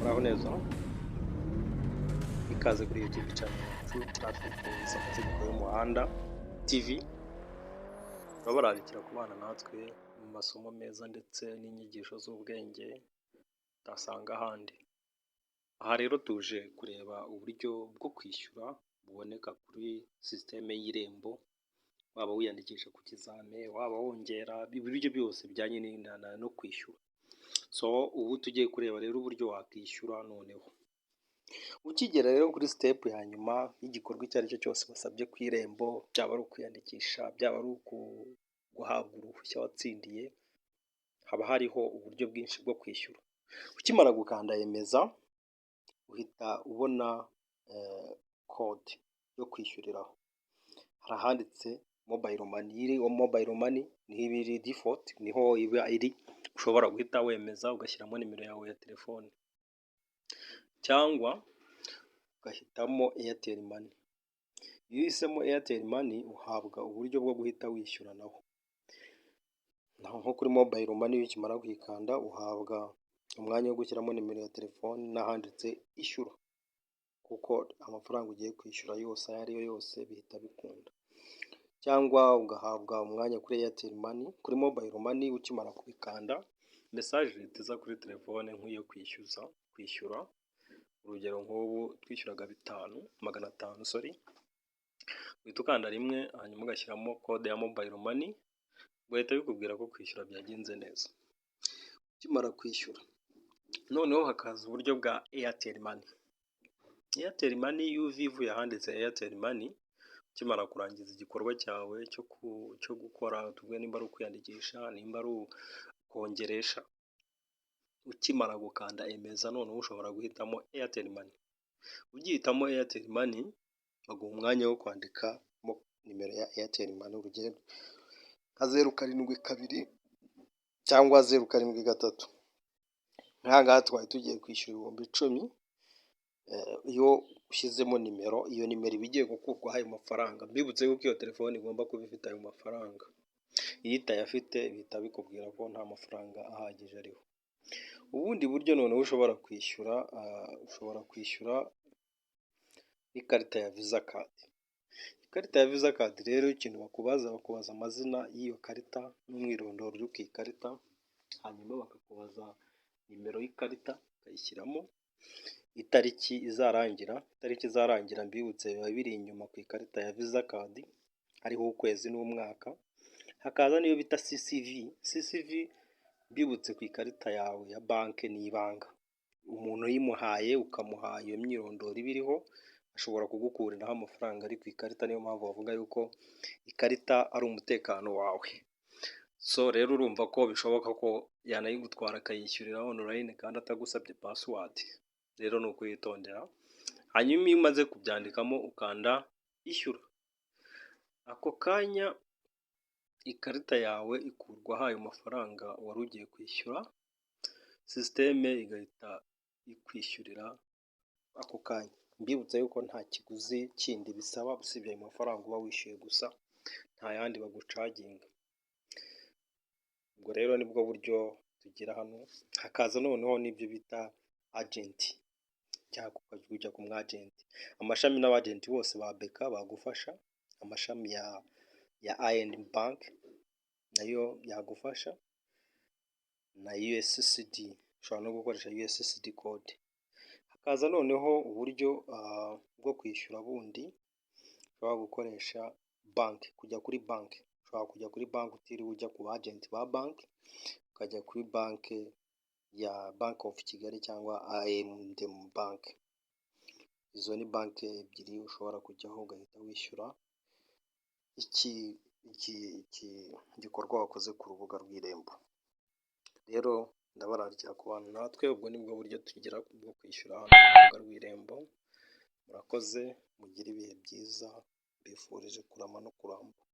Muraho neza, ikaze kuri YouTube channel yacu Traffic Rules, amategeko y'umuhanda TV. Turabararikira kubana natwe mu masomo meza ndetse n'inyigisho z'ubwenge utasanga ahandi. Aha rero tuje kureba uburyo bwo kwishyura buboneka kuri sisiteme y'Irembo, waba wiyandikisha ku kizame, waba wongera ibiryo byose bijyanye no kwishyura. So ubu tugiye kureba rero uburyo wakwishyura noneho. Ukigera rero kuri step ya nyuma y'igikorwa icyo ari cyo cyose basabye ku Irembo, byaba ari ukwiyandikisha, byaba ari guhabwa uruhushya watsindiye, haba hariho uburyo bwinshi bwo kwishyura. Ukimara gukanda yemeza, uhita ubona code yo kwishyuriraho. Hari ahanditse mobile money, mobile money niho iba iri default, niho iba iri, ushobora guhita wemeza ugashyiramo nimero yawe ya telefone, cyangwa ugahitamo Airtel Money. Iyo uhisemo Airtel Money uhabwa uburyo bwo guhita wishyura naho nko kuri mobile money. Iyo ukimara kuyikanda uhabwa umwanya wo gushyiramo nimero ya telefone n'ahanditse ishyura, kuko amafaranga ugiye kwishyura yose ayo ariyo yose bihita bikunda. Cyangwa ugahabwa umwanya kuri Airtel Money. Kuri mobile money ukimara kubikanda, message ihita iza kuri telefone nk'iyo kwishyura. Urugero nk'ubu twishyuraga 500, uhita ukanda rimwe hanyuma ugashyiramo code ya mobile money, ugahita bikubwira ko kwishyura byagenze neza. Ukimara kwishyura noneho hakaza uburyo bwa Airtel Money. Airtel Money iyo uvuye ahanditse Airtel Money, ukimara kurangiza igikorwa cyawe cyo gukora, tuvuge nimba ari ukwiyandikisha, nimba ari kongeresha, ukimara gukanda emeza noneho ushobora guhitamo Airtel Money. Ugihitamo Airtel Money baguha umwanya wo kwandikamo nimero ya Airtel Money, urugero nka 072 cyangwa 073. Nk'ahangaha twari tugiye kwishyura 10,000. Iyo ushyizemo nimero, iyo nimero iba igiye gukurwaho ayo mafaranga. Mbibutse yuko iyo telefone igomba kuba ifite ayo mafaranga. Iyo itayafite bihita bikubwira ko nta mafaranga ahagije ariho. Ubundi buryo noneho ushobora kwishyura n'ikarita ya Visa Card. Ikarita ya Visa Card rero ikintu bakubaza amazina y'iyo karita n'umwirondoro uri ku ikarita, hanyuma bakakubaza nimero y'ikarita ukayishyiramo, itariki izarangira mbibutse biba biri inyuma ku ikarita ya Visa Card, hariho ukwezi n'umwaka. Hakaza niyo bita CCV mbibutse ku ikarita yawe ya banki n'ibanga. Umuntu uyimuhaye ukamuha iyo myirondoro ibiriho, ashobora kugukuriraho amafaranga ari ku ikarita. Niyo mpamvu bavuga yuko ikarita ari umutekano wawe. So rero urumva ko bishoboka ko yanayigutwara akayishyurira online kandi atagusabye password. Rero ni ukuyitondera. Hanyuma iyo umaze kubyandikamo ukanda ishyura, ako kanya ikarita yawe ikurwaho ayo mafaranga wari ugiye kwishyura, sisiteme igahita ikwishyurira ako kanya. Mbibutsa yuko nta kiguzi kindi bisaba usibye ayo mafaranga uba wishyuye gusa, nta yandi bagucaginga. Ubwo rero nibwo buryo tugira hano. Hakaza noneho n'ibyo bita agent, cyangwa kujya ku mwagenti. Amashami n'abagenti bose ba BK bagufasha. Amashami ya I&M Bank nayo yagufasha, na USSD, ushobora no gukoresha USSD code. Hakaza noneho uburyo bwo kwishyura bundi, ushobora gukoresha banki, kujya kuri banki. Ushobora kujya kuri banki utiriwe ujya ku bagenti ba banki, ukajya kuri banki ya Bank of Kigali cyangwa I&M Bank. Izo ni banki ebyiri ushobora kujyaho ugahita wishyura igikorwa wakoze ku rubuga rw'Irembo. Rero ndabararikira ku bantu natwe, ubwo nibwo buryo tugira bwo kwishyura hano ku rubuga rw'Irembo. Murakoze, mugire ibihe byiza, mbifurije kurama no kuramba.